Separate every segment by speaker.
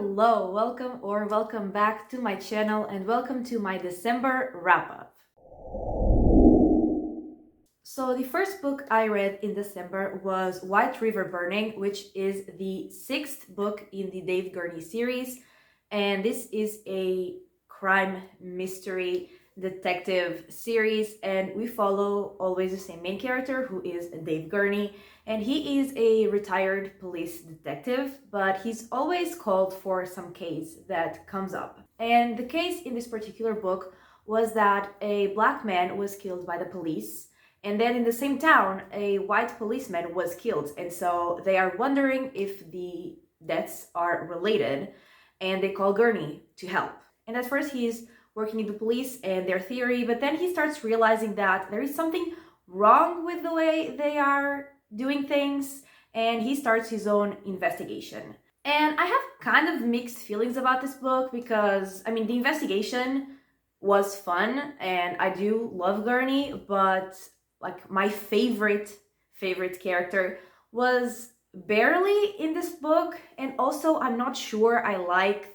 Speaker 1: Hello, welcome back to my channel and welcome to my December wrap-up. So the first book I read in December was White River Burning, which is the sixth book in the Dave Gurney series, and this is a crime mystery detective series, and we follow always the same main character, who is Dave Gurney, and he is a retired police detective, but he's always called for some case that comes up. And the case in this particular book was that a black man was killed by the police, and then in the same town a white policeman was killed, and so they are wondering if the deaths are related, and they call Gurney to help. And at first he's working in the police and their theory, but then he starts realizing that there is something wrong with the way they are doing things, and he starts his own investigation. And I have kind of mixed feelings about this book because, I mean, the investigation was fun and I do love Gurney, but like my favorite character was barely in this book, and also I'm not sure I liked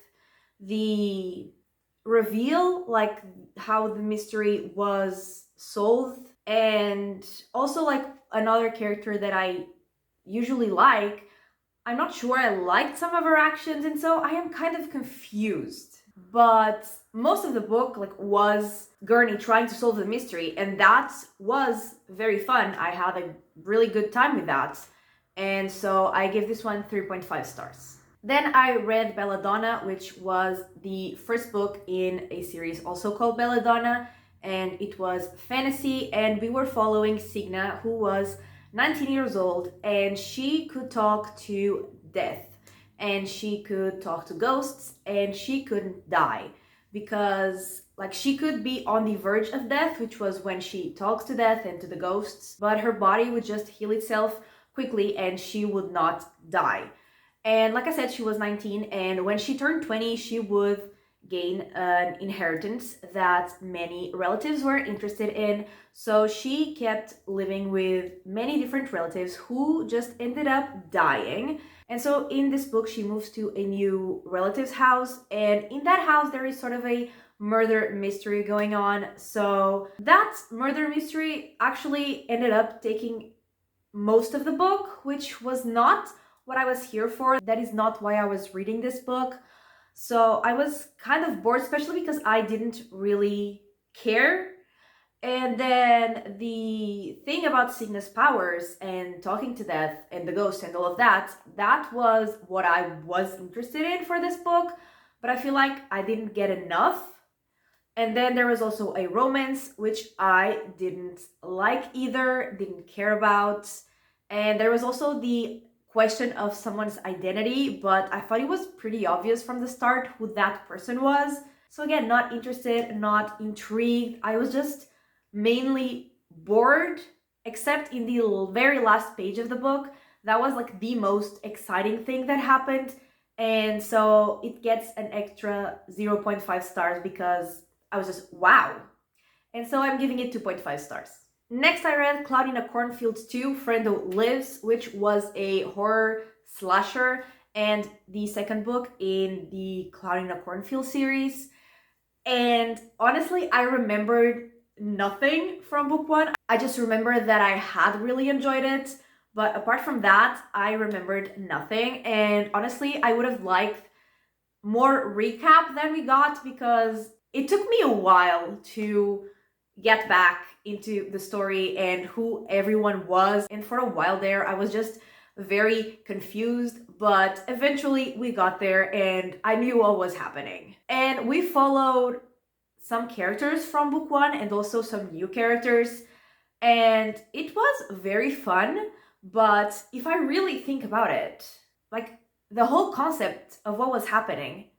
Speaker 1: the reveal, like how the mystery was solved. And also, like, another character that I usually like, I'm not sure I liked some of her actions, and so I am kind of confused. But most of the book was Gurney trying to solve the mystery, and that was very fun. I had a really good time with that, and so I give this one 3.5 stars. Then I read Belladonna, which was the first book in a series also called Belladonna, and it was fantasy, and we were following Signa, who was 19 years old, and she could talk to death, and she could talk to ghosts, and she couldn't die because she could be on the verge of death, which was when she talks to death and to the ghosts, but her body would just heal itself quickly and she would not die. And like I said, she was 19, and when she turned 20, she would gain an inheritance that many relatives were interested in. So she kept living with many different relatives who just ended up dying. And so in this book, she moves to a new relative's house, and in that house, there is sort of a murder mystery going on. So that murder mystery actually ended up taking most of the book, which was not what I was here for. That is not why I was reading this book. So I was kind of bored, especially because I didn't really care. And then the thing about Signa's powers and talking to death and the ghost and all of that, that was what I was interested in for this book, but I feel like I didn't get enough. And then there was also a romance, which I didn't like either, didn't care about. And there was also the question of someone's identity, but I thought it was pretty obvious from the start who that person was. So again, not interested, not intrigued. I was just mainly bored, except in the very last page of the book. That was like the most exciting thing that happened. And so it gets an extra 0.5 stars because I was just wow. And so I'm giving it 2.5 stars. Next, I read Cloud in a Cornfield 2, Frendo Lives, which was a horror slasher and the second book in the Cloud in a Cornfield series. And honestly, I remembered nothing from book one. I just remember that I had really enjoyed it, but apart from that, I remembered nothing. And honestly, I would have liked more recap than we got because it took me a while to get back into the story and who everyone was, and for a while there I was just very confused, but eventually we got there and I knew what was happening. And we followed some characters from book one and also some new characters, and it was very fun. But if I really think about it, the whole concept of what was happening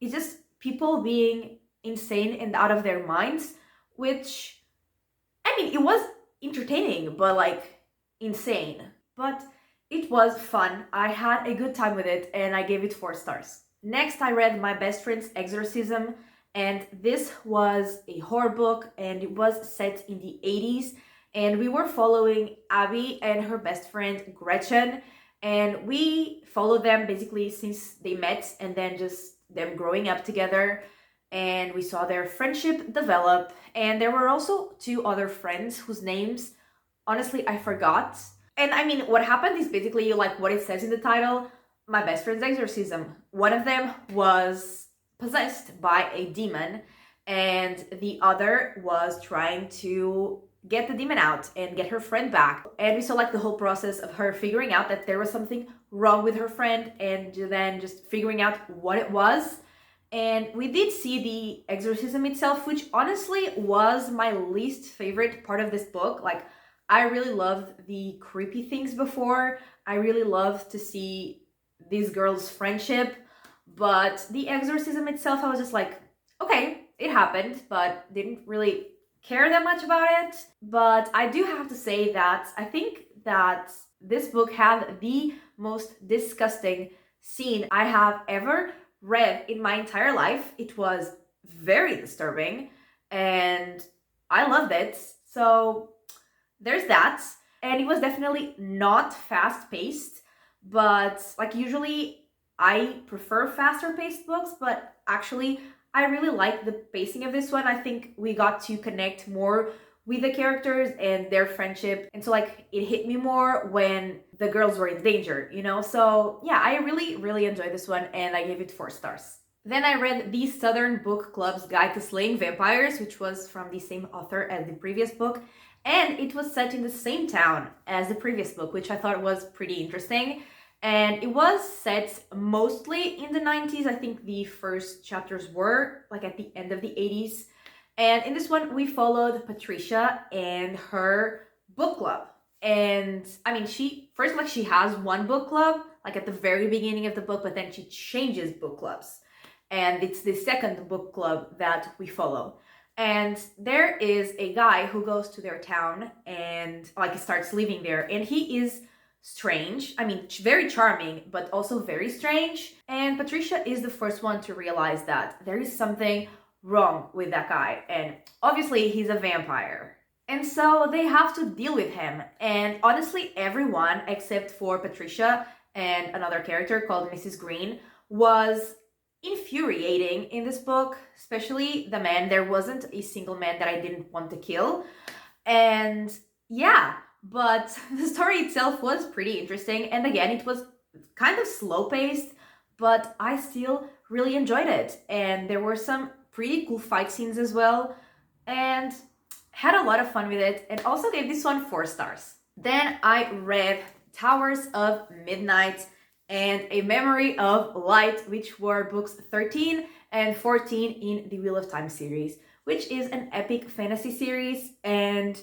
Speaker 1: is just people being insane and out of their minds, which, I mean, it was entertaining, but insane. But it was fun. I had a good time with it and I gave it 4 stars. Next, I read My Best Friend's Exorcism, and this was a horror book and it was set in the 80s, and we were following Abby and her best friend Gretchen, And we followed them basically since they met and then just them growing up together. And we saw their friendship develop. And there were also two other friends whose names, honestly, I forgot. And I mean, what happened is basically like what it says in the title, My Best Friend's Exorcism. One of them was possessed by a demon, and the other was trying to get the demon out and get her friend back. And we saw like the whole process of her figuring out that there was something wrong with her friend and then just figuring out what it was. And we did see the exorcism itself, which honestly was my least favorite part of this book. Like, I really loved the creepy things before. I really loved to see these girls' friendship. But the exorcism itself, I was just like, okay, it happened, but didn't really care that much about it. But I do have to say that I think that this book had the most disgusting scene I have ever read in my entire life. It was very disturbing and I loved it. So there's that. And it was definitely not fast paced, but like usually I prefer faster paced books, but actually I really like the pacing of this one. I think we got to connect more with the characters and their friendship. And so like it hit me more when the girls were in danger, you know? So yeah, I really enjoyed this one and I gave it 4 stars. Then I read the Southern Book Club's Guide to Slaying Vampires, which was from the same author as the previous book. And it was set in the same town as the previous book, which I thought was pretty interesting. And it was set mostly in the 90s. I think the first chapters were like at the end of the 80s. And in this one, we followed Patricia and her book club. And I mean, she has one book club, like at the very beginning of the book, but then she changes book clubs. And it's the second book club that we follow. And there is a guy who goes to their town and like starts living there. And he is strange. I mean, very charming, but also very strange. And Patricia is the first one to realize that there is something wrong with that guy. And obviously he's a vampire. And so they have to deal with him. And honestly, everyone except for Patricia and another character called Mrs. Green was infuriating in this book, especially the man. There wasn't a single man that I didn't want to kill. And yeah, but the story itself was pretty interesting. And again, it was kind of slow paced, but I still really enjoyed it. And there were some pretty cool fight scenes as well. And had a lot of fun with it. And also gave this one 4 stars. Then I read Towers of Midnight and A Memory of Light, which were books 13 and 14 in the Wheel of Time series, which is an epic fantasy series. And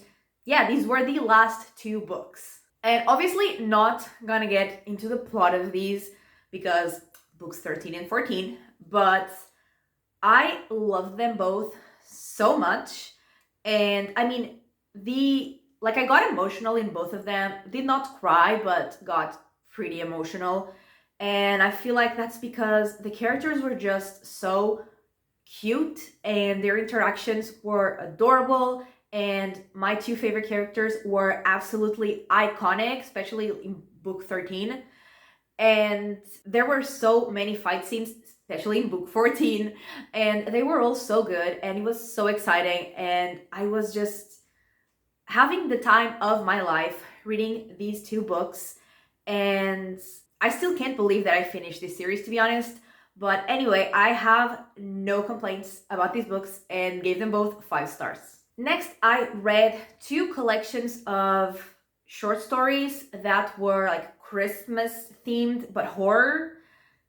Speaker 1: yeah, these were the last 2 books. And obviously not gonna get into the plot of these because books 13 and 14, but I love them both so much. And I mean, I got emotional in both of them. Did not cry, but got pretty emotional. And I feel like that's because the characters were just so cute and their interactions were adorable. And my 2 favorite characters were absolutely iconic, especially in book 13. And there were so many fight scenes, especially in book 14, and they were all so good and it was so exciting. And I was just having the time of my life reading these 2 books. And I still can't believe that I finished this series, to be honest. But anyway, I have no complaints about these books and gave them both 5 stars. Next, I read 2 collections of short stories that were like Christmas themed, but horror,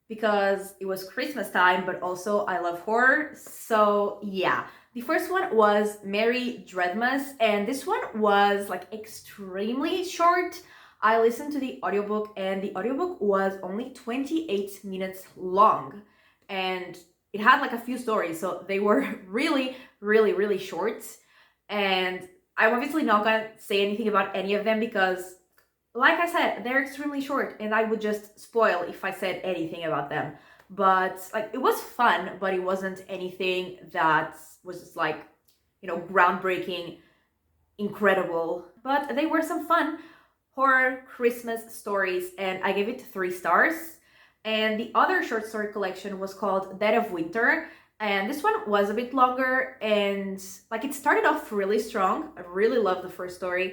Speaker 1: because it was Christmas time, but also I love horror. So yeah, the first one was Merry Dreadmas, and this one was like extremely short. I listened to the audiobook and the audiobook was only 28 minutes long and it had like a few stories, so they were really short. And I'm obviously not gonna say anything about any of them because, like I said, they're extremely short and I would just spoil if I said anything about them. But like, it was fun, but it wasn't anything that was just like, you know, groundbreaking, incredible. But they were some fun horror Christmas stories, and I gave it 3 stars. And the other short story collection was called Dead of Winter, and this one was a bit longer, and like it started off really strong. I really loved the first story.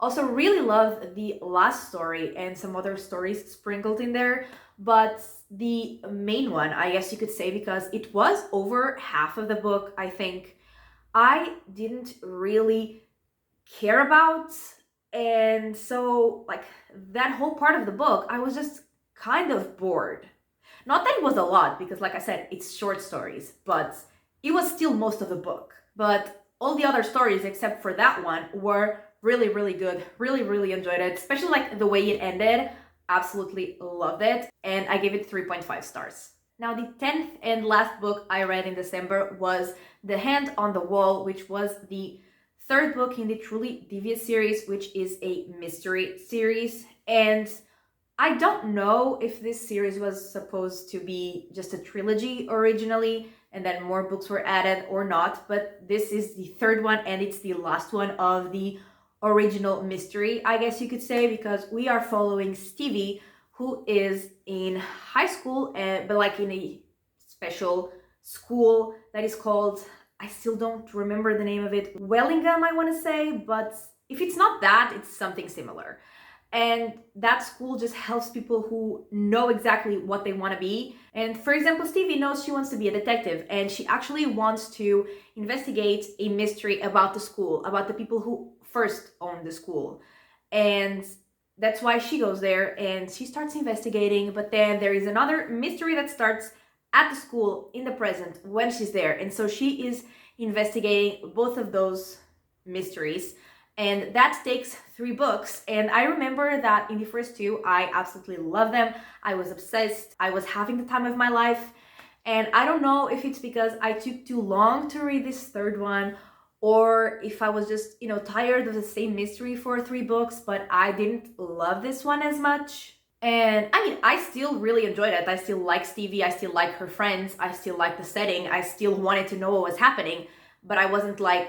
Speaker 1: Also really loved the last story and some other stories sprinkled in there, but the main one, I guess you could say, because it was over half of the book, I think, I didn't really care about. And so like that whole part of the book, I was just kind of bored. Not that it was a lot, because like I said, it's short stories, but it was still most of the book. But all the other stories except for that one were really, really good. Really enjoyed it, especially like the way it ended. Absolutely loved it, and I gave it 3.5 stars. Now, the 10th and last book I read in December was The Hand on the Wall, which was the third book in the Truly Devious series, which is a mystery series. And I don't know if this series was supposed to be just a trilogy originally, and then more books were added or not, but this is the third one, and it's the last one of the original mystery, I guess you could say, because we are following Stevie, who is in high school, but like in a special school that is called, I still don't remember the name of it, Wellingham, I want to say, but if it's not that, it's something similar. And that school just helps people who know exactly what they want to be. And for example, Stevie knows she wants to be a detective, and she actually wants to investigate a mystery about the school, about the people who first owned the school. And that's why she goes there and she starts investigating. But then there is another mystery that starts at the school in the present when she's there. And so she is investigating both of those mysteries. And that takes 3 books. And I remember that in the first 2, I absolutely loved them. I was obsessed. I was having the time of my life. And I don't know if it's because I took too long to read this third one, or if I was just, tired of the same mystery for 3 books, but I didn't love this one as much. And I mean, I still really enjoyed it. I still like Stevie. I still like her friends. I still like the setting. I still wanted to know what was happening, but I wasn't like,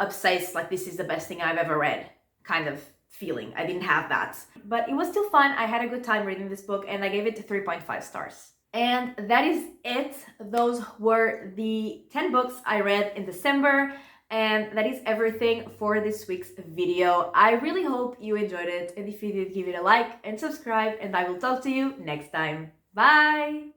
Speaker 1: obsessed, like this is the best thing I've ever read kind of feeling. I didn't have that. But it was still fun. I had a good time reading this book, and I gave it 3.5 stars. And that is it. Those were the 10 books I read in December. And that is everything for this week's video. I really hope you enjoyed it. And if you did, give it a like and subscribe. And I will talk to you next time. Bye!